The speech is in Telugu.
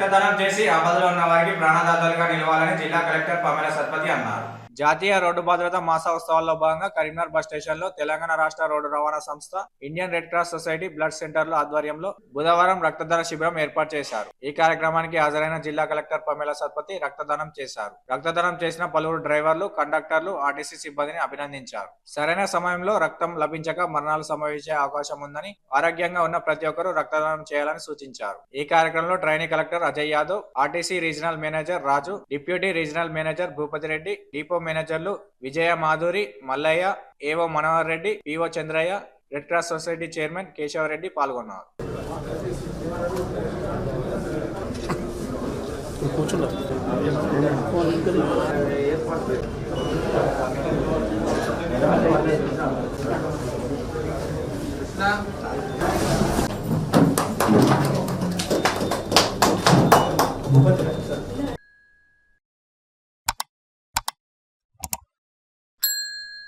రక్తదానం చేసి ఆపదలో ఉన్న వారికి ప్రాణదాతలుగా నిలవాలని జిల్లా కలెక్టర్ పమేల సత్పతి అన్నారు. జాతీయ రోడ్డు భద్రతా మాసోత్సవాల్లో భాగంగా కరీంనగర్ బస్ స్టేషన్ లో తెలంగాణ రాష్ట్ర రోడ్డు రవాణా సంస్థ, Indian red cross society blood సెంటర్ల ఆధ్వర్యంలో బుధవారం రక్తదాన శిబిరం ఏర్పాటు చేశారు. ఈ కార్యక్రమానికి హాజరైన జిల్లా కలెక్టర్ పమేల సత్పతి రక్తదానం చేశారు. రక్తదానం చేసిన పలువురు డ్రైవర్లు, కండక్టర్లు, ఆర్టీసీ సిబ్బందిని అభినందించారు. సరైన సమయంలో రక్తం లభించక మరణాలు సంభవించే అవకాశం ఉందని, ఆరోగ్యంగా ఉన్న ప్రతి ఒక్కరూ రక్తదానం చేయాలని సూచించారు. ఈ కార్యక్రమంలో trainee collector Ajay Yadav, RTC regional manager Raju, deputy regional manager Bhupathi Reddy, depot మేనేజర్లు Vijaya Madhuri, Mallaiah, AO Manohar Reddy, PO Chandraiah, red cross society chairman Keshava Reddy పాల్గొన్నారు. భూపతి